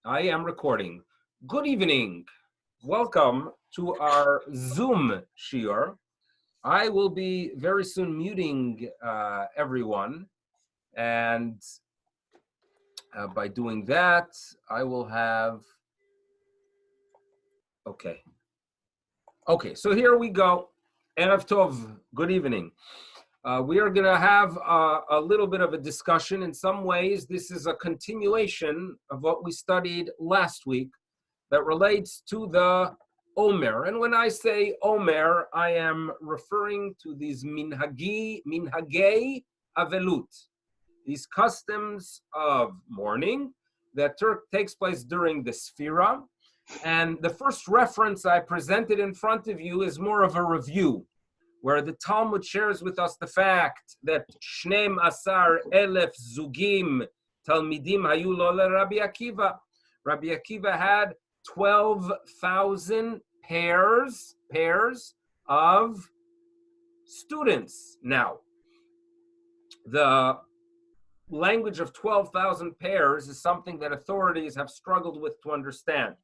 I am recording. Good evening. Welcome to our Zoom shiur. I will be very soon muting everyone, and by doing that, I will have. Okay. So here we go. Erev Tov. Good evening. We are going to have a little bit of a discussion. In some ways, this is a continuation of what we studied last week that relates to the Omer. And when I say Omer, I am referring to these minhagei avelut, these customs of mourning that takes place during the Sphira. And the first reference I presented in front of you is more of a review, where the Talmud shares with us the fact that Shneim Asar Elef Zugim Talmidim Hayu Lo Rabbi Akiva. Rabbi Akiva had 12,000 pairs of students. Now, the language of 12,000 pairs is something that authorities have struggled with to understand.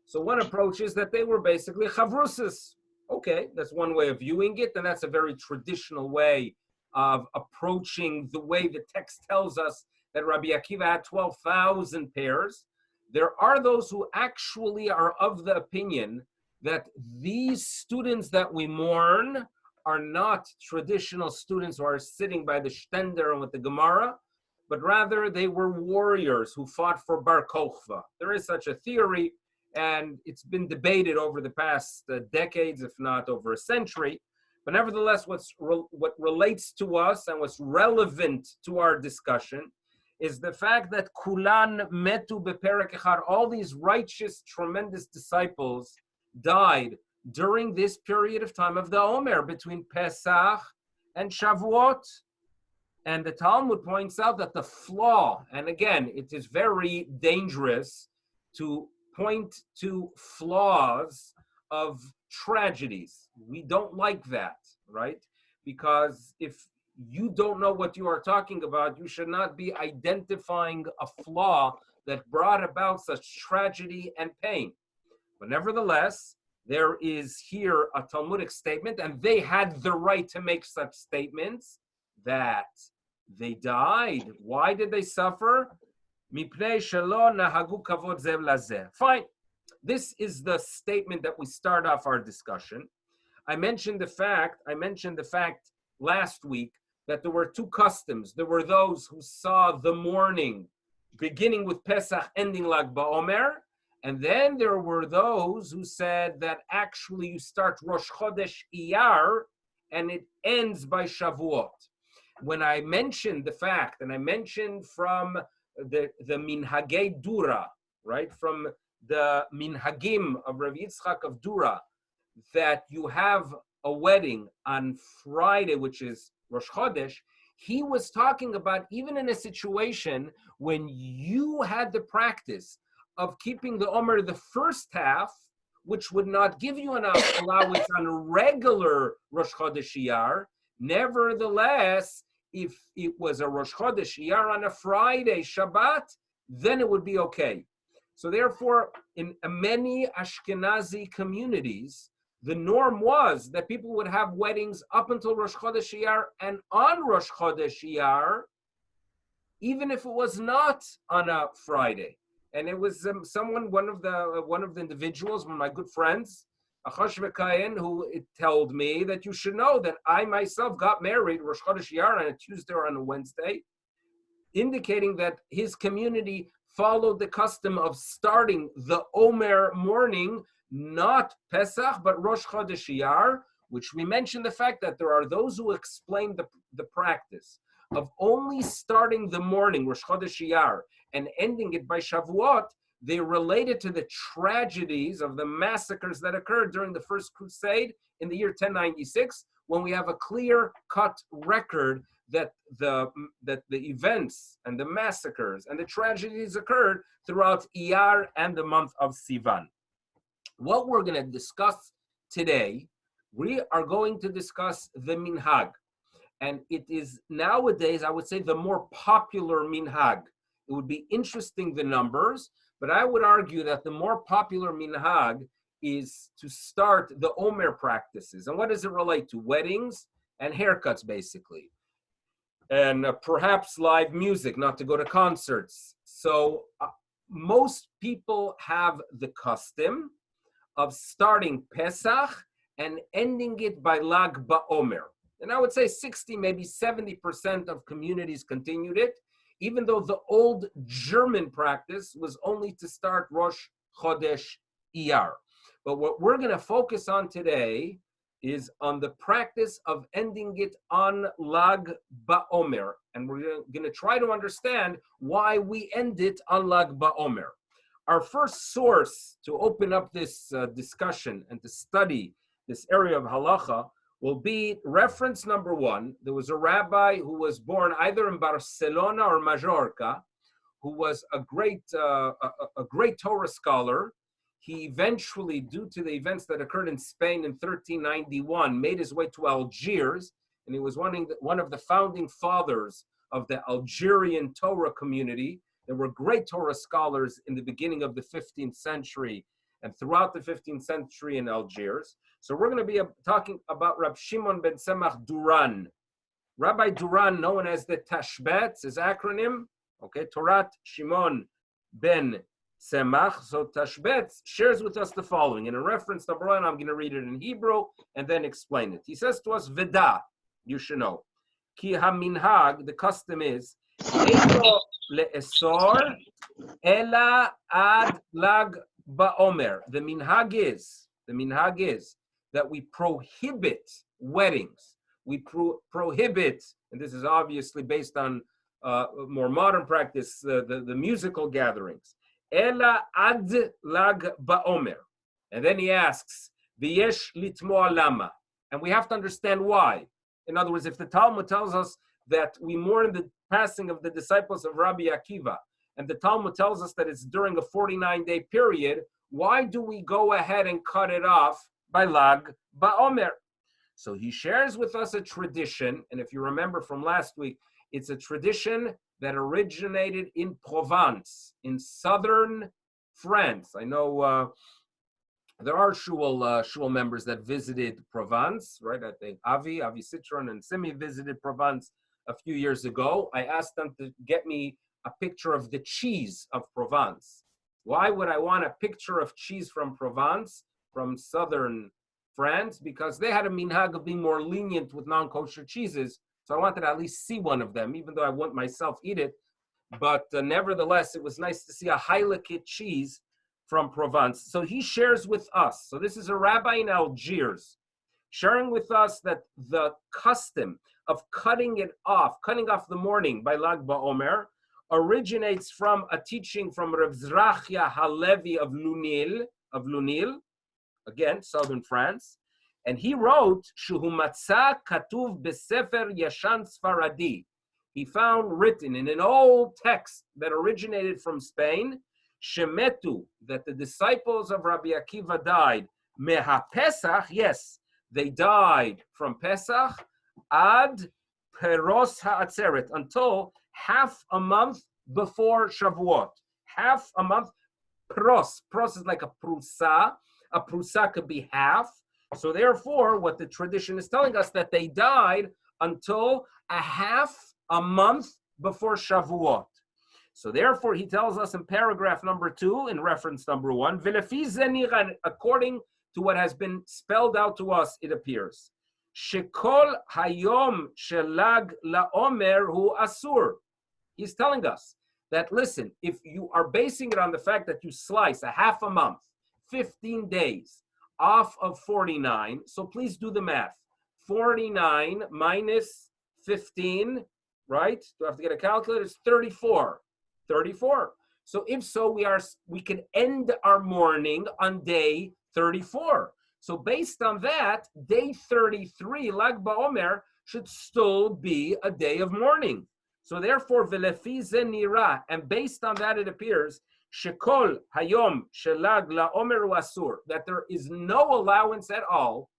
So one approach is that they were basically chavrusas. Okay, that's one way of viewing it, and that's a very traditional way of approaching the way the text tells us that Rabbi Akiva had 12,000 pairs. There are those who actually are of the opinion that these students that we mourn are not traditional students who are sitting by the shtender and with the Gemara, but rather they were warriors who fought for Bar Kokhba. There is such a theory, and it's been debated over the past decades, if not over a century. But nevertheless, what relates to us and what's relevant to our discussion is the fact that Kulan metu beperek echad, all these righteous, tremendous disciples died during this period of time of the Omer, between Pesach and Shavuot. And the Talmud points out that the flaw, and again, it is very dangerous to point to flaws of tragedies. We don't like that, right? Because if you don't know what you are talking about, you should not be identifying a flaw that brought about such tragedy and pain. But nevertheless, there is here a Talmudic statement, and they had the right to make such statements, that they died. Why did they suffer? Fine. This is the statement that we start off our discussion. I mentioned the fact last week that there were two customs. There were those who saw the mourning beginning with Pesach, ending Lag B'omer, and then there were those who said that actually you start Rosh Chodesh Iyar and it ends by Shavuot. When I mentioned the fact, and I mentioned from the Minhagei Dura, right, from the Minhagim of Rav Yitzchak of Dura, that you have a wedding on Friday, which is Rosh Chodesh, he was talking about even in a situation when you had the practice of keeping the Omer the first half, which would not give you enough allowance on a regular Rosh Chodesh Iyar. Nevertheless, if it was a Rosh Chodesh Iyar on a Friday, Shabbat, then it would be okay. So therefore, in many Ashkenazi communities, the norm was that people would have weddings up until Rosh Chodesh Iyar and on Rosh Chodesh Iyar, even if it was not on a Friday. And it was one of the individuals, one of my good friends, Achash Vekayan, who told me that you should know that I myself got married Rosh Chodesh Iyar on a Tuesday or on a Wednesday, indicating that his community followed the custom of starting the Omer morning, not Pesach, but Rosh Chodesh Iyar, which we mentioned the fact that there are those who explain the practice of only starting the morning, Rosh Chodesh Iyar, and ending it by Shavuot. They related to the tragedies of the massacres that occurred during the First Crusade in the year 1096, when we have a clear-cut record that the events and the massacres and the tragedies occurred throughout Iyar and the month of Sivan. What we're going to discuss today, we are going to discuss the minhag. And it is nowadays, I would say, the more popular minhag. It would be interesting, the numbers, but I would argue that the more popular minhag is to start the Omer practices. And what does it relate to? Weddings and haircuts, basically. And perhaps live music, not to go to concerts. So most people have the custom of starting Pesach and ending it by Lag BaOmer. And I would say 60, maybe 70% of communities continued it, even though the old German practice was only to start Rosh Chodesh Iyar. But what we're going to focus on today is on the practice of ending it on Lag BaOmer. And we're going to try to understand why we end it on Lag BaOmer. Our first source to open up this discussion and to study this area of halacha will be reference number 1. There was a rabbi who was born either in Barcelona or Majorca, who was a great Torah scholar. He eventually, due to the events that occurred in Spain in 1391, made his way to Algiers, and he was one of the founding fathers of the Algerian Torah community. There were great Torah scholars in the beginning of the 15th century and throughout the 15th century in Algiers. So we're going to be talking about Rab Shimon ben Tzemach Duran. Rabbi Duran, known as the Tashbetz, his acronym, okay, Torat Shimon ben Tzemach. So Tashbetz shares with us the following. In a reference number 1, I'm going to read it in Hebrew and then explain it. He says to us, Veda, you should know. Ki ha-minhag, the custom is, Eino le'esor ela ad lag ba'omer. The minhag is that we prohibit weddings. We prohibit, and this is obviously based on more modern practice, the musical gatherings. Ela ad lag ba'omer. And then he asks, v'yesh litmoa lama. And we have to understand why. In other words, if the Talmud tells us that we mourn the passing of the disciples of Rabbi Akiva, and the Talmud tells us that it's during a 49-day period, why do we go ahead and cut it off by Lag BaOmer? So he shares with us a tradition, and if you remember from last week, it's a tradition that originated in Provence, in southern France. I know there are shul members that visited Provence, right? I think Avi Citron and Simi visited Provence a few years ago. I asked them to get me a picture of the cheese of Provence. Why would I want a picture of cheese from Provence, from southern France? Because they had a minhag of being more lenient with non-kosher cheeses. So I wanted to at least see one of them, even though I wouldn't myself eat it. But nevertheless, it was nice to see a Heilige cheese from Provence. So he shares with us. So this is a rabbi in Algiers, sharing with us that the custom of cutting off the mourning by Lag BaOmer originates from a teaching from Rav Zrachia Halevi of Lunil, again, southern France. And he wrote, Shuhu matzah katuv besefer yashan Sfaradi. He found written in an old text that originated from Spain, Shemetu, that the disciples of Rabbi Akiva died. Meha Pesach, yes, they died from Pesach ad Peros Ha'atzeret, until half a month before Shavuot. Half a month. Pros is like a prusa. A prusa could be half. So therefore, what the tradition is telling us, that they died until a half a month before Shavuot. So therefore, he tells us in paragraph number 2, in reference number 1, according to what has been spelled out to us, it appears, Shekol hayom shelag laomer hu asur. He's telling us that, listen, if you are basing it on the fact that you slice a half a month, 15 days, off of 49, so please do the math. 49 minus 15, right? Do I have to get a calculator? It's 34. 34. So if so, we can end our mourning on day 34. So based on that, day 33, Lag BaOmer, should still be a day of mourning. So therefore, v'lefi ze nira, and based on that, it appears, shekol hayom shelag laomer hu asur, that there is no allowance at all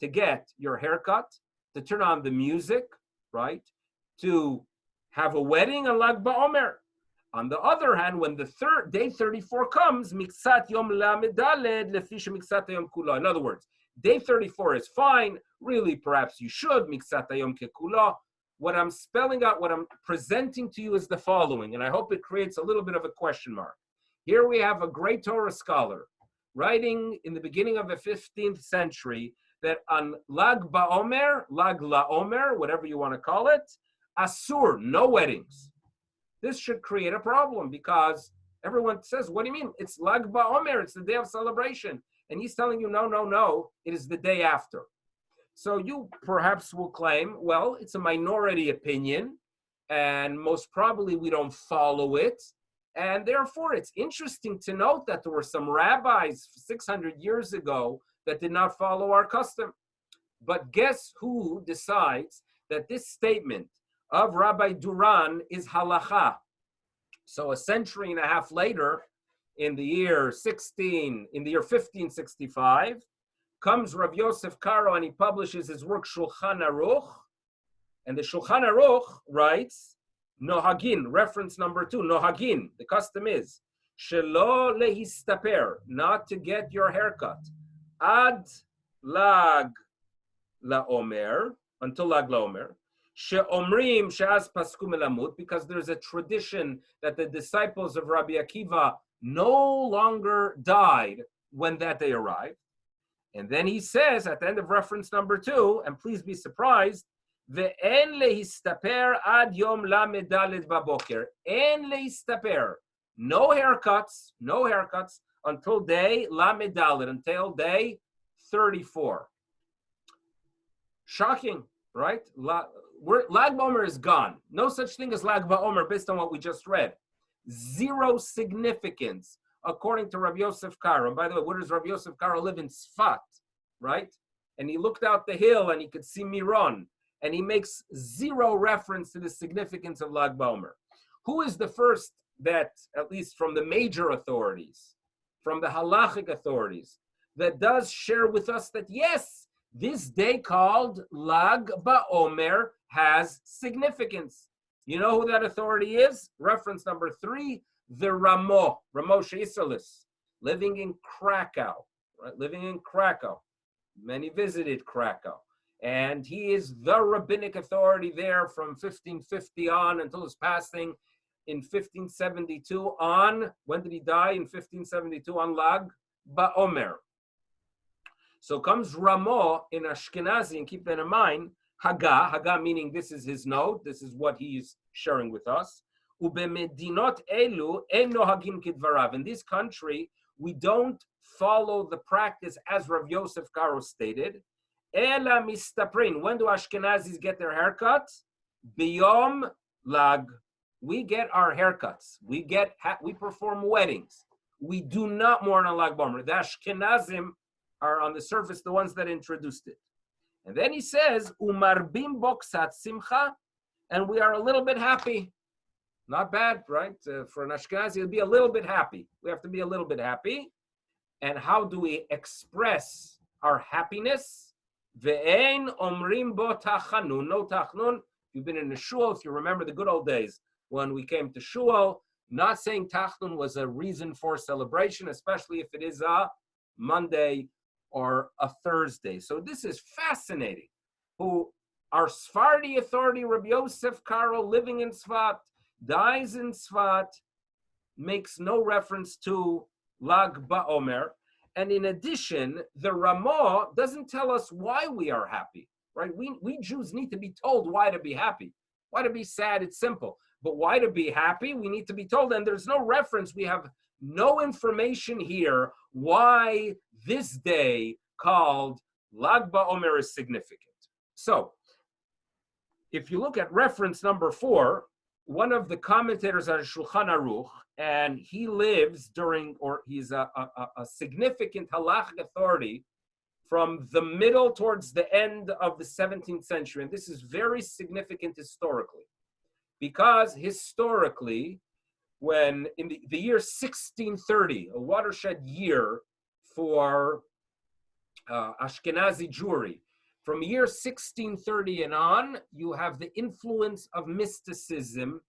to get your haircut, to turn on the music, right? To have a wedding on Lag BaOmer. On the other hand, when the third day 34 comes, miksat yom lamedaled lefisha miksat yom kula. In other words, day 34 is fine. Really, perhaps you should miksat yom kekula. What I'm spelling out, what I'm presenting to you is the following, and I hope it creates a little bit of a question mark. Here we have a great Torah scholar writing in the beginning of the 15th century that on Lag B'omer, Lag LaOmer, whatever you want to call it, asur, no weddings. This should create a problem because everyone says, what do you mean? It's Lag B'omer, it's the day of celebration. And he's telling you, no, it is the day after. So you perhaps will claim, well, it's a minority opinion, and most probably we don't follow it. And therefore, it's interesting to note that there were some rabbis 600 years ago that did not follow our custom. But guess who decides that this statement of Rabbi Duran is halacha? So a century and a half later, in the year 1565, comes Rav Yosef Karo and he publishes his work Shulchan Aruch. And the Shulchan Aruch writes, Nohagin, reference number 2, Nohagin, the custom is, Shelo lehistaper, not to get your haircut, Ad lag laomer, until lag laomer, She'omrim she'az pasku melamut, because there's a tradition that the disciples of Rabbi Akiva no longer died when that day arrived. And then he says at the end of reference number 2, and please be surprised, Ve'en lehistaper ad yom lamed daled baboker. En lehistaper. No haircuts until day lamed daled, until day 34. Shocking, right? Lag B'omer is gone. No such thing as Lag B'omer based on what we just read. Zero significance, according to Rabbi Yosef Karo. And by the way, where does Rabbi Yosef Karo live? In Sfat, right? And he looked out the hill and he could see Miron. And he makes zero reference to the significance of Lag B'omer. Who is the first that, at least from the major authorities, from the halachic authorities, that does share with us that yes, this day called Lag B'omer has significance? You know who that authority is? Reference number 3, the Ramo Sheisselis, living in Krakow, right? Living in Krakow. Many visited Krakow. And he is the rabbinic authority there from 1550 on until his passing in 1572 on, when did he die? In 1572 on Lag B'omer. So comes Ramo in Ashkenazi, and keep that in mind, Haga meaning this is his note, this is what he is sharing with us. Ubemedinot elu en nohagim kidvarav. In this country, we don't follow the practice as Rav Yosef Karo stated. Ela mistaprin. When do Ashkenazis get their haircuts? Biyom lag. We get our haircuts. We perform weddings. We do not mourn on Lag B'omer. The Ashkenazim are on the surface the ones that introduced it. And then he says, Umarbim boksat simcha, and we are a little bit happy. Not bad, right? For an Ashkenazi, it'll be a little bit happy. We have to be a little bit happy. And how do we express our happiness? Ve'ein omrim bo tachanun, no tachnun. You've been in the shul, if you remember the good old days when we came to shul, not saying tachnun was a reason for celebration, especially if it is a Monday or a Thursday. So this is fascinating. Our Sephardi authority, Rabbi Yosef Karo, living in Sfat, dies in Sfat, makes no reference to Lag B'omer. And in addition, the Ramah doesn't tell us why we are happy, right? We Jews need to be told why to be happy. Why to be sad, it's simple. But why to be happy, we need to be told. And there's no reference. We have no information here why this day called Lag B'omer is significant. So, if you look at reference number 4, one of the commentators on Shulchan Aruch, and he lives during, or he's a significant halachic authority from the middle towards the end of the 17th century. And this is very significant historically, because historically, when in the year 1630, a watershed year for Ashkenazi Jewry, from year 1630 and on, you have the influence of mysticism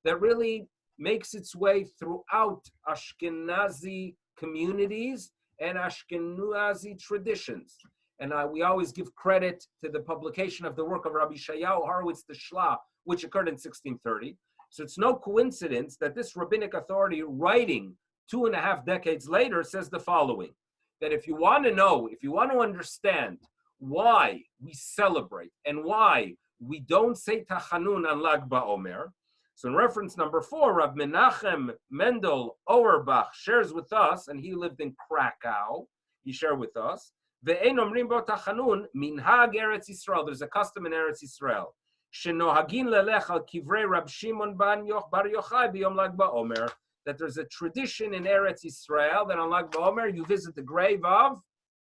that really makes its way throughout Ashkenazi communities and Ashkenazi traditions. And we always give credit to the publication of the work of Rabbi Shayahu Horowitz the Shla, which occurred in 1630. So it's no coincidence that this rabbinic authority, writing 2.5 decades later, says the following, that if you want to know, if you want to understand why we celebrate and why we don't say Tachanun on Lag BaOmer, so in reference number 4, Rab Menachem Mendel Auerbach shares with us, and he lived in Krakow, he shared with us, Ve'ein omrim bo Tachanun minhag Eretz Yisrael, there's a custom in Eretz Yisrael, Shenohagin lelech al kivrei Rab Shimon Bar Yochai b'yom Lag BaOmer, that there's a tradition in Eretz Yisrael that on Lag BaOmer you visit the grave of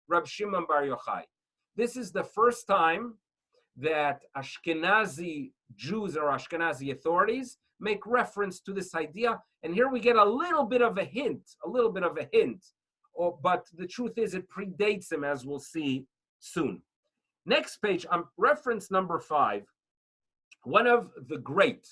Rab Shimon Bar Yochai. This is the first time that Ashkenazi Jews or Ashkenazi authorities make reference to this idea. And here we get a little bit of a hint. But the truth is it predates him, as we'll see soon. Next page, on reference number 5, one of the great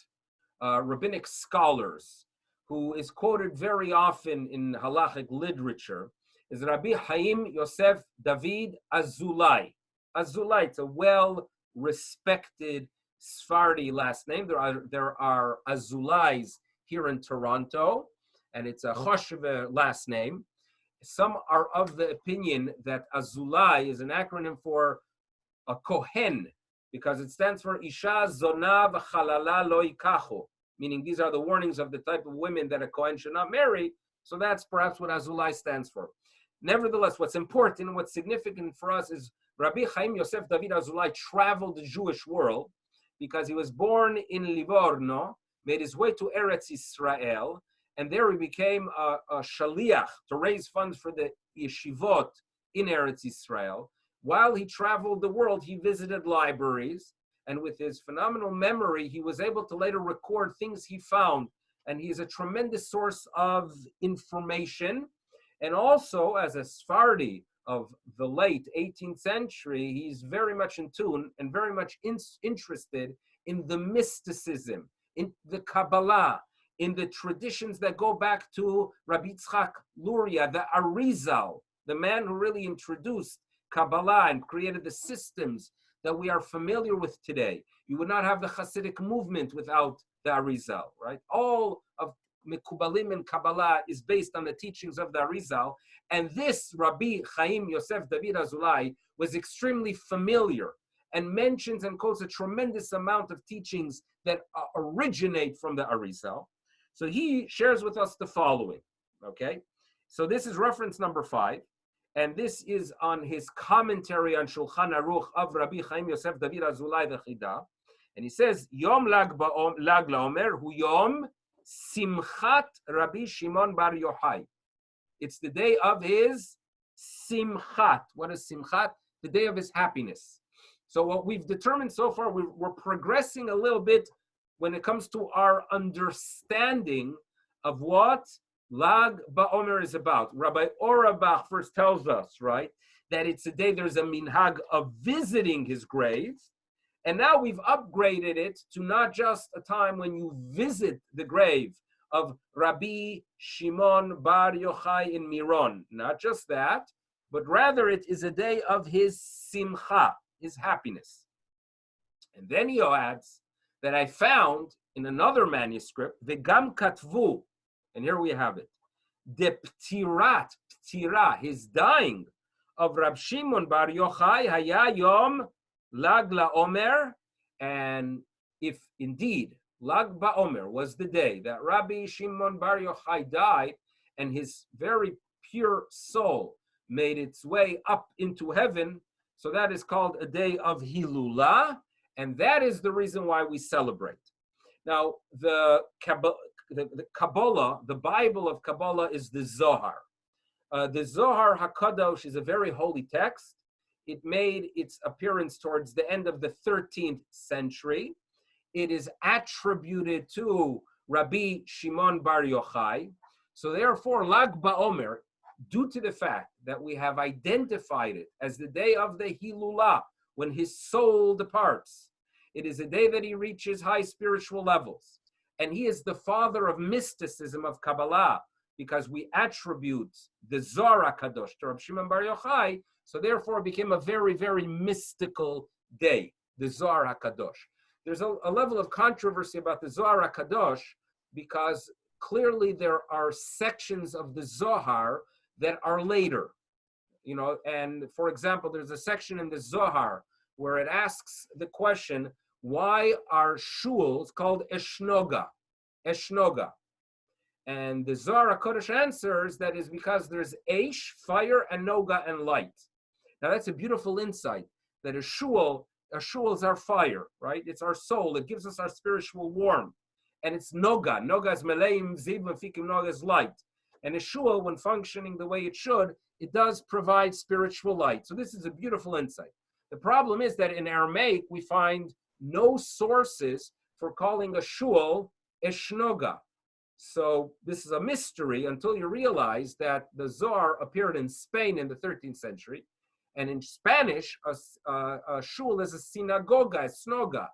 rabbinic scholars who is quoted very often in halachic literature is Rabbi Chaim Yosef David Azulai. Azulai, it's a well-respected Sephardi last name. There are Azulais here in Toronto, and it's a Choshev last name. Some are of the opinion that Azulai is an acronym for a Kohen, because it stands for Isha Zona V'Chalala Lo Yikachu, meaning these are the warnings of the type of women that a Kohen should not marry. So that's perhaps what Azulai stands for. Nevertheless, what's important, what's significant for us is Rabbi Chaim Yosef David Azulai traveled the Jewish world because he was born in Livorno, made his way to Eretz Yisrael, and there he became a shaliach to raise funds for the yeshivot in Eretz Yisrael. While he traveled the world, he visited libraries, and with his phenomenal memory, he was able to later record things he found, and he's a tremendous source of information. And also, as a Sephardi of the late 18th century, he's very much in tune and very much interested in the mysticism, in the Kabbalah, in the traditions that go back to Rabbi Yitzchak Luria, the Arizal, the man who really introduced Kabbalah and created the systems that we are familiar with today. You would not have the Hasidic movement without the Arizal, right? All of Mekubalim and Kabbalah is based on the teachings of the Arizal, and this Rabbi Chaim Yosef David Azulai was extremely familiar and mentions and quotes a tremendous amount of teachings that originate from the Arizal. So he shares with us the following, okay? So this is reference number 5, and this is on his commentary on Shulchan Aruch of Rabbi Chaim Yosef David Azulai the Chida, and he says, Yom Lag LaOmer hu Yom Simchat Rabbi Shimon Bar Yochai. It's the day of his Simchat. What is Simchat? The day of his happiness. So what we've determined so far, we're progressing a little bit when it comes to our understanding of what Lag BaOmer is about. Rabbi Auerbach first tells us, right, that it's a day there's a minhag of visiting his grave. And now we've upgraded it to not just a time when you visit the grave of Rabbi Shimon Bar Yochai in Miron. Not just that, but rather it is a day of his simcha, his happiness. And then he adds that I found in another manuscript, Vegam Katvu, and here we have it, De Ptira, his dying of Rab Shimon Bar Yochai, Haya Yom Lag LaOmer, and if indeed Lag BaOmer was the day that Rabbi Shimon Bar Yochai died and his very pure soul made its way up into heaven, so that is called a day of Hilulah, and that is the reason why we celebrate. Now, the Kabbalah, the Bible of Kabbalah is the Zohar. The Zohar HaKadosh is a very holy text. It made its appearance towards the end of the 13th century. It is attributed to Rabbi Shimon Bar Yochai. So therefore, Lag BaOmer, due to the fact that we have identified it as the day of the Hilulah, when his soul departs, it is a day that he reaches high spiritual levels. and he is the father of mysticism of Kabbalah, because we attribute the Zohar HaKadosh to Rab Shimon Bar Yochai, so therefore it became a very, very mystical day, the Zohar HaKadosh. There's a level of controversy about the Zohar HaKadosh, because clearly there are sections of the Zohar that are later. And for example, there's a section in the Zohar where it asks the question, why are shuls called eshnoga? Eshnoga. And the Zohar HaKadosh answers that is because there's Eish, fire, and Noga, and light. Now that's a beautiful insight, that a shul is our fire, right? It's our soul. It gives us our spiritual warmth. And it's Noga. Noga is Meleim, Ziv, Fikim, Noga is light. And a shul, when functioning the way it should, it does provide spiritual light. So this is a beautiful insight. The problem is that in Aramaic, we find no sources for calling a shul Eshnoga. So this is a mystery until you realize that the Zohar appeared in Spain in the 13th century. And in Spanish, a shul is a synagoga, a snoga.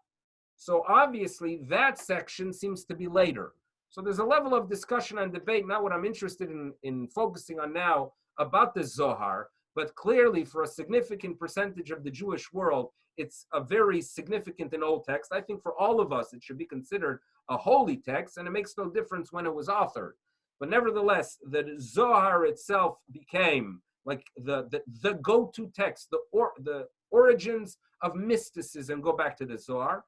So obviously that section seems to be later. So there's a level of discussion and debate, not what I'm interested in focusing on now, about the Zohar, but clearly for a significant percentage of the Jewish world, it's a very significant and old text. I think for all of us, it should be considered a holy text, and it makes no difference when it was authored. But nevertheless, the Zohar itself became like the go-to text, the origins of mysticism go back to the Zohar,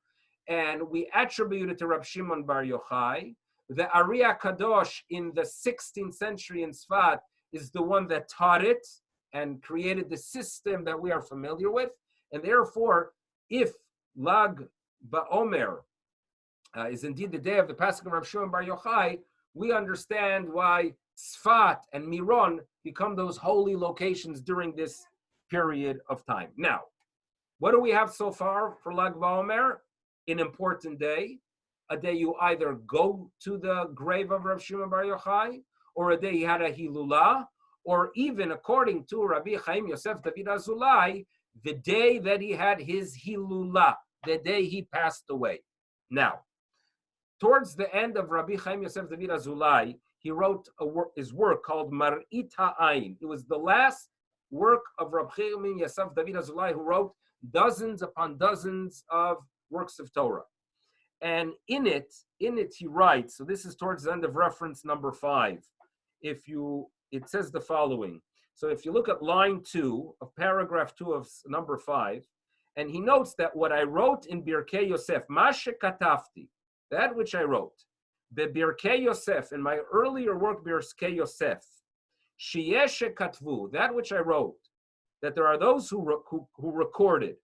and we attribute it to Rab Shimon Bar Yochai. The Ari Kadosh in the 16th century in Sfat is the one that taught it and created the system that we are familiar with. And therefore, if Lag B'omer is indeed the day of the passing of Rab Shimon Bar Yochai, we understand why Sfat and Miron become those holy locations during this period of time. Now, what do we have so far for Lag B'omer? An important day, a day you either go to the grave of Rab Shimon Bar Yochai, or a day he had a Hilula, or even according to Rabbi Chaim Yosef David Azulai, the day that he had his Hilula, the day he passed away. Now, towards the end of Rabbi Chaim Yosef David Azulai, he wrote his work called Mar'it Ha'ayin. It was the last work of Rabbi Chaim Yosef David Azulai, who wrote dozens upon dozens of works of Torah. And in it he writes, so this is towards the end of reference number 5. It says the following. So if you look at line 2 of paragraph 2 of number 5, and he notes that what I wrote in Birkei Yosef, Mashe Katafti, that which I wrote, Birkei Yosef, in my earlier work, Birkei Yosef, Sheyeshe Katvu, that which I wrote, that there are those who recorded,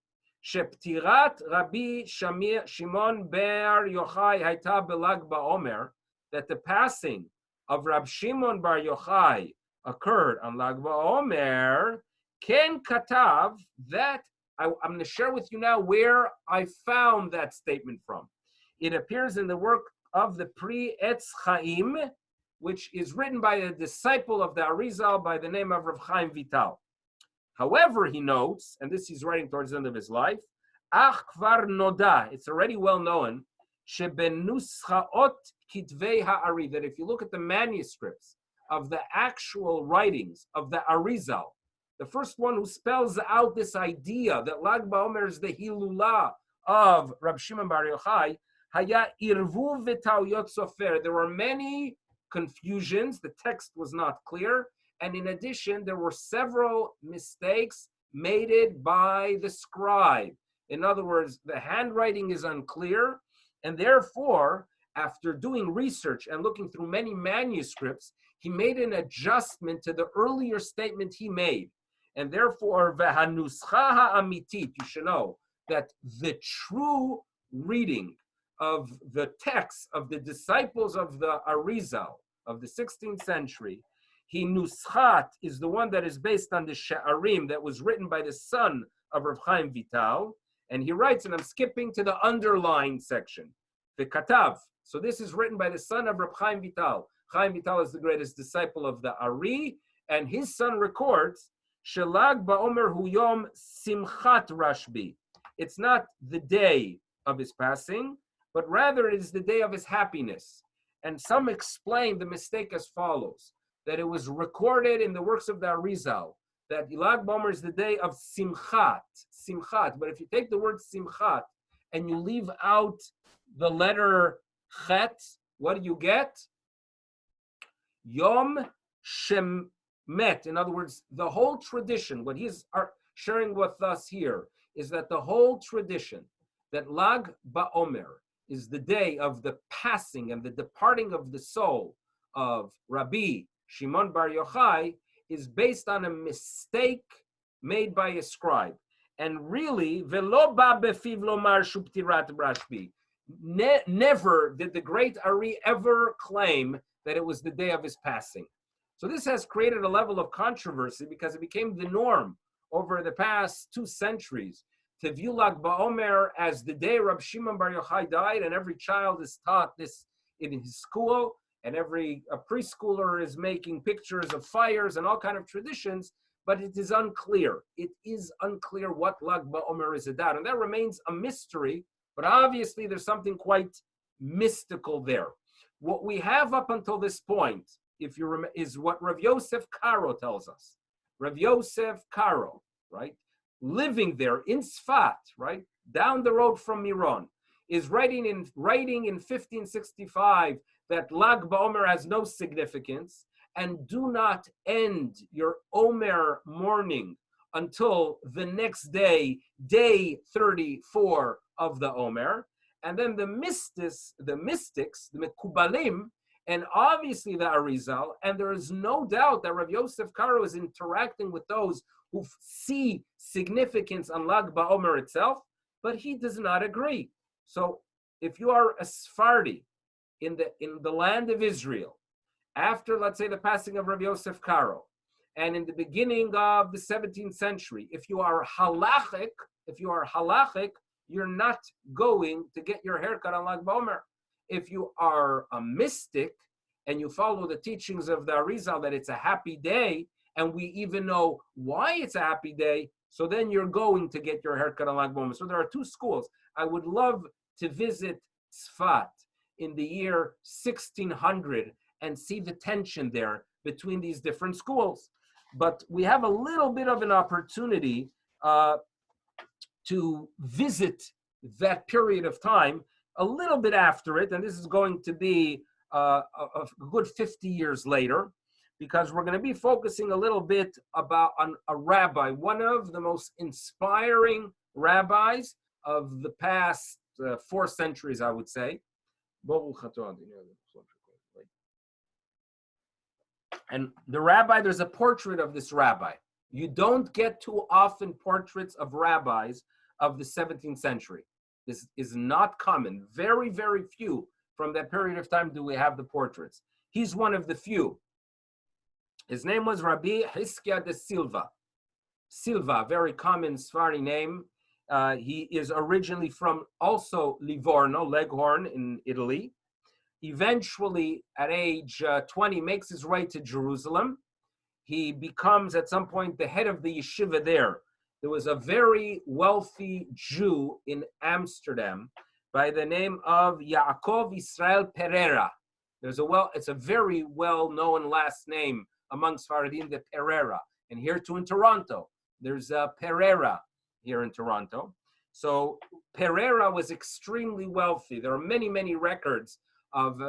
Sheptirat Rabbi Shimon Bar Yochai Hayta Belag Ba'omer, that the passing of Rab Shimon Bar Yochai occurred on Lag Ba'omer, Ken Katav, that I'm going to share with you now where I found that statement from. It appears in the work of the Pri Etz Chaim, which is written by a disciple of the Arizal by the name of Rav Chaim Vital. However, he notes, and this he's writing towards the end of his life, Ach Kvar Noda, it's already well known, Shebenuschaot Kitvei Ha'ari, that if you look at the manuscripts of the actual writings of the Arizal, the first one who spells out this idea that Lag Ba'omer is the Hilula of Rab Shimon Bar Yochai, Haya Irvu V'Tauyot Sofer. There were many confusions, the text was not clear, and in addition, there were several mistakes made by the scribe. In other words, the handwriting is unclear, and therefore, after doing research and looking through many manuscripts, he made an adjustment to the earlier statement he made. And therefore, V'hanuscha ha'amitit, you should know that the true reading of the text of the disciples of the Arizal of the 16th century, he nuschat is the one that is based on the Sha'arim that was written by the son of Rav Chaim Vital. And he writes, and I'm skipping to the underlined section, the Katav. So this is written by the son of Rav Chaim Vital. Chaim Vital is the greatest disciple of the Ari, and his son records, Shelag Ba'omer Hu Yom Simchat Rashbi. It's not the day of his passing, but rather it is the day of his happiness. And some explain the mistake as follows, that it was recorded in the works of the Arizal, that Lag B'omer is the day of Simchat, but if you take the word Simchat and you leave out the letter Chet, what do you get? Yom Shemet. In other words, the whole tradition, what he's sharing with us here, is that the whole tradition that Lag B'omer is the day of the passing and the departing of the soul of Rabbi Shimon Bar Yochai is based on a mistake made by a scribe. And really, velo ba befiv lomar shuptirat Rashbi. Never did the great Ari ever claim that it was the day of his passing. So this has created a level of controversy because it became the norm over the past 2 centuries to view Lag B'omer as the day Rabbi Shimon Bar Yochai died, and every child is taught this in his school, and every preschooler is making pictures of fires and all kind of traditions, but it is unclear. It is unclear what Lag B'omer is about, and that remains a mystery, but obviously there's something quite mystical there. What we have up until this point, if you remember, is what Rav Yosef Karo tells us. Rav Yosef Karo, right, living there in Sfat, right, down the road from Miron, is writing in 1565 that Lag B'omer has no significance, and do not end your Omer mourning until the next day, day 34 of the Omer. And then the mystics, the Mekubalim, and obviously the Arizal, and there is no doubt that Rav Yosef Karo is interacting with those who see significance on Lag B'omer itself, but he does not agree. So if you are a Sephardi in the land of Israel, after, let's say, the passing of Rav Yosef Karo, and in the beginning of the 17th century, if you are halachic, you're not going to get your haircut on Lag B'omer. If you are a mystic and you follow the teachings of the Arizal that it's a happy day, and we even know why it's a happy day, so then you're going to get your haircut on Lag B'omer. So there are 2 schools. I would love to visit Tzfat in the year 1600 and see the tension there between these different schools. But we have a little bit of an opportunity to visit that period of time a little bit after it, and this is going to be a good 50 years later, because we're going to be focusing a little bit on a rabbi, one of the most inspiring rabbis of the past 4 centuries, I would say. And the rabbi, there's a portrait of this rabbi. You don't get too often portraits of rabbis of the 17th century. This is not common. Very, very few from that period of time do we have the portraits. He's one of the few. His name was Rabbi Hiskia de Silva. Silva, very common Sephardi name. He is originally from also Livorno, Leghorn in Italy. Eventually, at age 20, makes his way to Jerusalem. He becomes, at some point, the head of the yeshiva there. There was a very wealthy Jew in Amsterdam by the name of Yaakov Israel Pereira. It's a very well-known last name among Sephardim, the Pereira. And here too in Toronto, there's a Pereira here in Toronto. So Pereira was extremely wealthy. There are many, many records of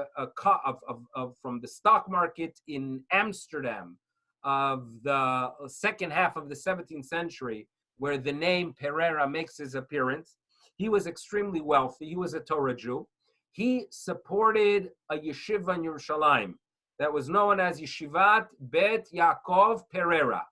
from the stock market in Amsterdam of the second half of the 17th century, where the name Pereira makes his appearance. He was extremely wealthy. He was a Torah Jew. He supported a yeshiva in Yerushalayim that was known as Yeshivat Bet Yaakov Pereira.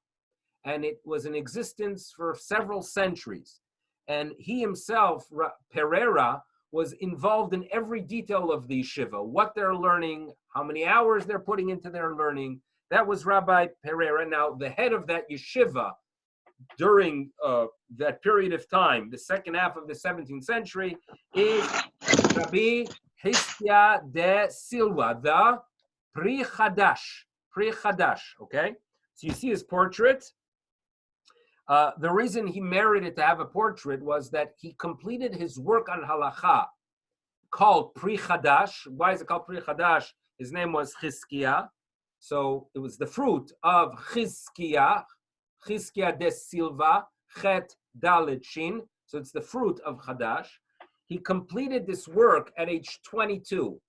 And it was in existence for several centuries. And he himself, Pereira, was involved in every detail of the yeshiva, what they're learning, how many hours they're putting into their learning. That was Rabbi Pereira. Now, the head of that yeshiva during that period of time, the second half of the 17th century, is Rabbi Hiskia de Silva, the Pri Chadash, okay? So you see his portrait. The reason he merited to have a portrait was that he completed his work on halacha called Pri Chadash. Why is it called Pri Chadash? His name was Chizkiah. So it was the fruit of Chizkiah de Silva, Chet Dalet Shin. So it's the fruit of Chadash. He completed this work at age 22.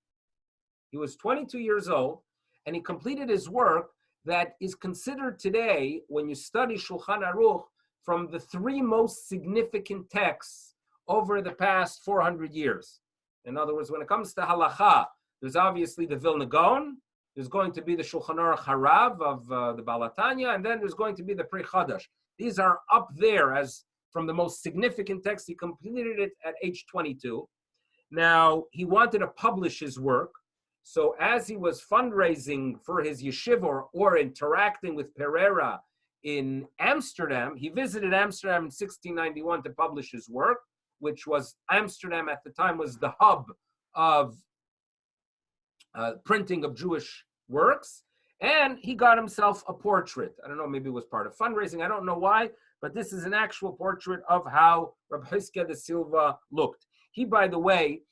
He was 22 years old, and he completed his work that is considered today, when you study Shulchan Aruch, from the three most significant texts over the past 400 years. In other words, when it comes to halacha, there's obviously the Vilna Gaon, there's going to be the Shulchan Aruch Harav of the Baal HaTanya, and then there's going to be the Pri Chadash. These are up there as from the most significant text. He completed it at age 22. Now, he wanted to publish his work. So as he was fundraising for his yeshiva or interacting with Pereira in Amsterdam, he visited Amsterdam in 1691 to publish his work, which was, Amsterdam at the time was the hub of printing of Jewish works. And he got himself a portrait. I don't know, maybe it was part of fundraising. I don't know why, but this is an actual portrait of how Rabbi Chizkiah de Silva looked. He, by the way,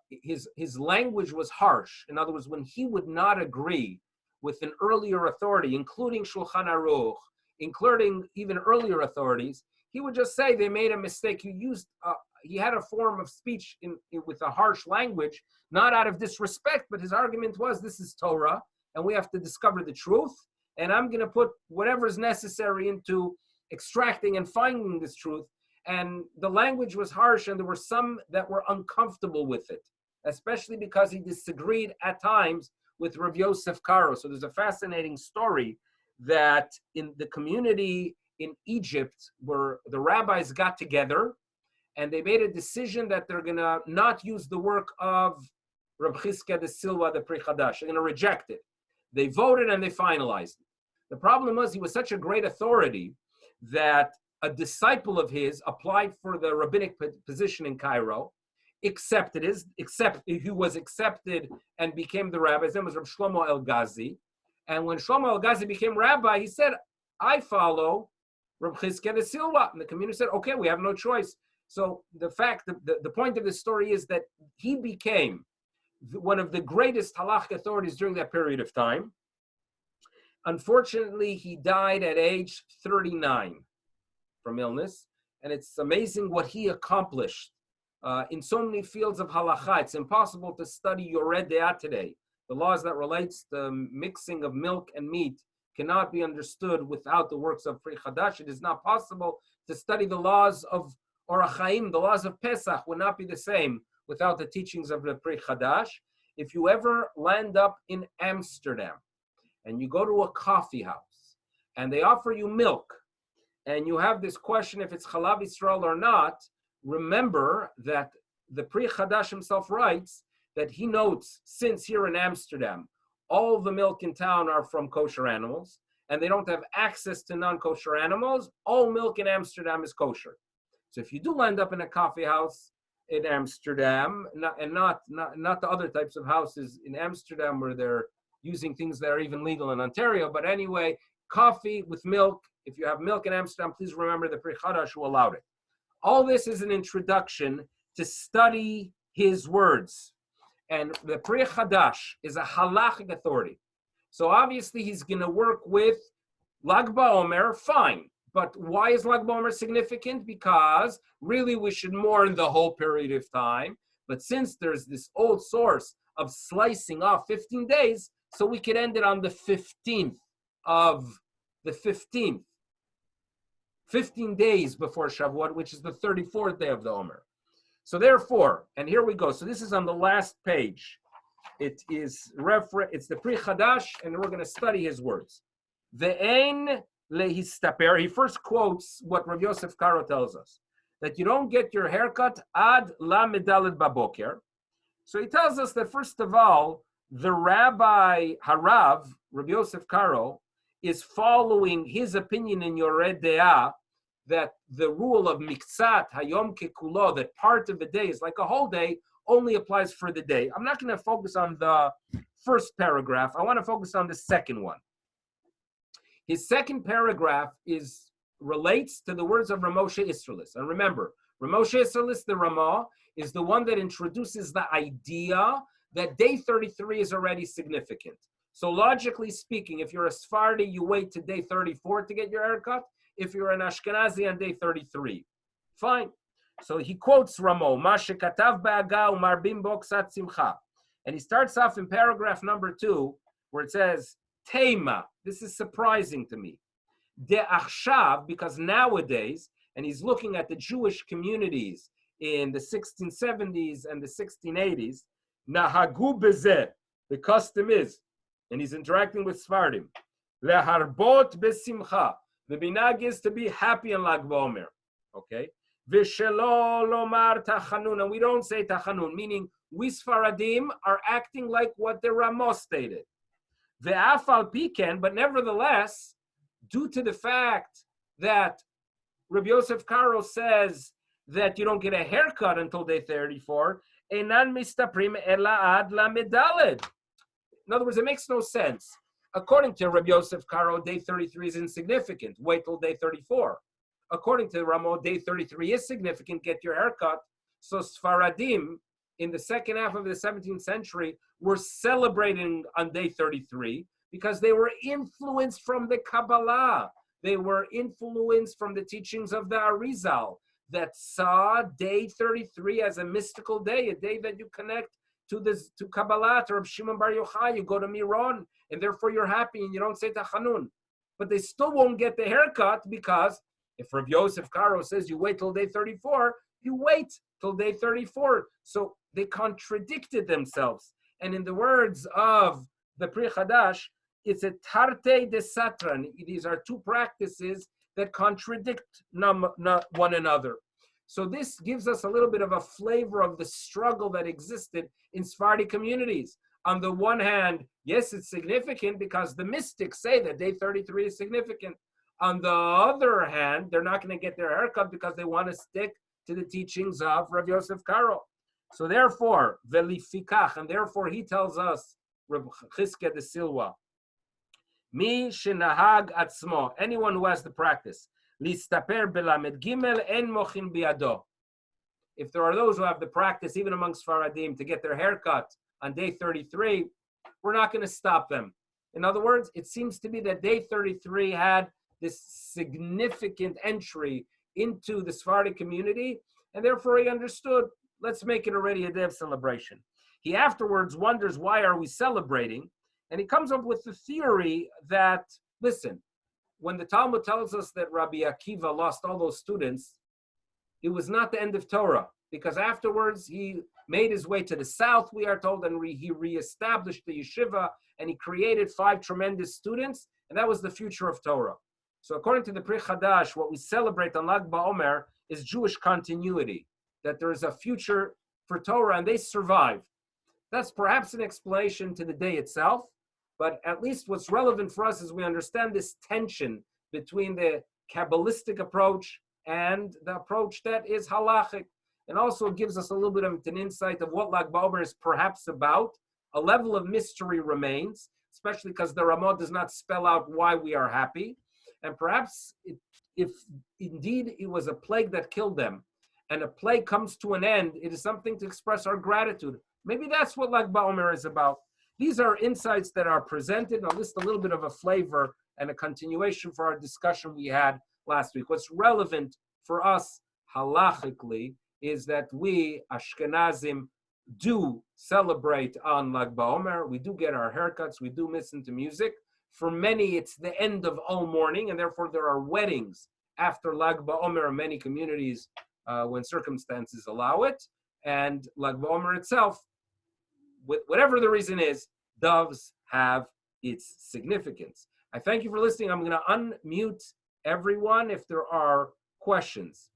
his language was harsh. In other words, when he would not agree with an earlier authority, including Shulchan Aruch, including even earlier authorities, he would just say they made a mistake. He had a form of speech with a harsh language, not out of disrespect, but his argument was, this is Torah, and we have to discover the truth, and I'm going to put whatever is necessary into extracting and finding this truth. And the language was harsh, and there were some that were uncomfortable with it, especially because he disagreed at times with Rav Yosef Karo. So there's a fascinating story that in the community in Egypt, where the rabbis got together, and they made a decision that they're going to not use the work of Rav Chizkiah de Silva, the Pri Chadash. They're going to reject it. They voted and they finalized it. The problem was he was such a great authority that a disciple of his applied for the rabbinic position in Cairo, he was accepted and became the rabbi. His name was Rav Shlomo El-Ghazi. And when Shlomo El-Ghazi became rabbi, he said, I follow Rav Chizkiah de Silva. And the community said, okay, we have no choice. So the point of this story is that he became one of the greatest halachic authorities during that period of time. Unfortunately, he died at age 39 from illness, and it's amazing what he accomplished in so many fields of halacha. It's impossible to study Yored De'ah today. The laws that relates to mixing of milk and meat cannot be understood without the works of Pri Chadash. It is not possible to study the laws of Orach Chaim. The laws of Pesach would not be the same without the teachings of the Pri Chadash. If you ever land up in Amsterdam and you go to a coffee house and they offer you milk, and you have this question if it's Chalav Yisrael or not, remember that the Pri Chadash himself writes that he notes, since here in Amsterdam, all the milk in town are from kosher animals, and they don't have access to non-kosher animals, all milk in Amsterdam is kosher. So if you do end up in a coffee house in Amsterdam, not the other types of houses in Amsterdam where they're using things that are even legal in Ontario, but anyway, coffee with milk. If you have milk in Amsterdam, please remember the Pri Chadash who allowed it. All this is an introduction to study his words. And the Pri Chadash is a halachic authority. So obviously he's going to work with Lag BaOmer, fine. But why is Lag BaOmer significant? Because really we should mourn the whole period of time. But since there's this old source of slicing off 15 days, so we could end it on the 15th of the 15th. 15 days before Shavuot, which is the 34th day of the Omer. So therefore, and here we go. So this is on the last page. It is it's the Pri Chadash, and we're going to study his words. Ve'ein lehistaper. He first quotes what Rav Yosef Karo tells us, that you don't get your haircut ad la medaled baboker. So he tells us that first of all, the Rabbi Harav, Rav Yosef Karo, is following his opinion in Yored De'ah that the rule of miktzat hayom kekulo, that part of the day is like a whole day, only applies for the day. I'm not going to focus on the first paragraph. I want to focus on the second one. His second paragraph relates to the words of Ramoshe Isserlis. And remember, Ramoshe Salis, the Ramah, is the one that introduces the idea that day 33 is already significant. So logically speaking, if you're a Sephardi, you wait to day 34 to get your haircut. If you're an Ashkenazi, on day 33. Fine. So he quotes Ramo, Mashe katav ba'aga umarbim bo ksat simcha. And he starts off in paragraph number 2, where it says, Tema. This is surprising to me. De achshav, because nowadays, and he's looking at the Jewish communities in the 1670s and the 1680s, nahagu bezeh, the custom is, and he's interacting with Sfardim, leharbot besimcha, the minhag is to be happy in Lag B'omer, okay? V'shelo lomar tachanun, and we don't say tachanun, meaning we Sfaradim are acting like what the Ramah stated. Ve'af al piken, but nevertheless, due to the fact that Rabbi Yosef Karo says that you don't get a haircut until day 34, enan mistaprim ela ad la medaled. In other words, it makes no sense. According to Rabbi Yosef Karo, day 33 is insignificant. Wait till day 34. According to Ramah, day 33 is significant. Get your haircut. So Sfaradim, in the second half of the 17th century, were celebrating on day 33 because they were influenced from the Kabbalah. They were influenced from the teachings of the Arizal that saw day 33 as a mystical day, a day that you connect to Kabbalah, to Rav Shimon Bar Yochai. You go to Miron, and therefore you're happy, and you don't say Tachanun. But they still won't get the haircut because if Rav Yosef Karo says you wait till day 34, you wait till day 34. So they contradicted themselves. And in the words of the Pri Chadash, it's a tarte de satran. These are two practices that contradict one another. So this gives us a little bit of a flavor of the struggle that existed in Sephardi communities. On the one hand, yes, it's significant because the mystics say that day 33 is significant. On the other hand, they're not going to get their haircut because they want to stick to the teachings of Rav Yosef Karo. So therefore, velifikach, and therefore he tells us, Rav Chizkiah de Silva, Mi shenahag atzmo, anyone who has the practice, listaper belamed gimel en mochin biado. If there are those who have the practice, even amongst Faradim, to get their haircut on day 33, we're not going to stop them. In other words, it seems to be that day 33 had this significant entry into the Sephardi community, and therefore he understood, let's make it already a day of celebration. He afterwards wonders, why are we celebrating? And he comes up with the theory that, listen, when the Talmud tells us that Rabbi Akiva lost all those students, it was not the end of Torah, because afterwards he made his way to the south, we are told, and he reestablished the yeshiva, and he created 5 tremendous students, and that was the future of Torah. So according to the Pri Chadash, what we celebrate on Lag B'omer is Jewish continuity, that there is a future for Torah, and they survived. That's perhaps an explanation to the day itself, but at least what's relevant for us is we understand this tension between the Kabbalistic approach and the approach that is halachic. And also gives us a little bit of an insight of what Lag B'omer is perhaps about. A level of mystery remains, especially because the Ramah does not spell out why we are happy. And perhaps if indeed it was a plague that killed them, and a plague comes to an end, it is something to express our gratitude. Maybe that's what Lag B'omer is about. These are insights that are presented. I'll list a little bit of a flavor and a continuation for our discussion we had last week. What's relevant for us halachically is that we, Ashkenazim, do celebrate on Lag B'omer. We do get our haircuts. We do listen to music. For many, it's the end of all mourning, and therefore there are weddings after Lag B'omer in many communities when circumstances allow it. And Lag B'omer itself, whatever the reason is, does have its significance. I thank you for listening. I'm going to unmute everyone if there are questions.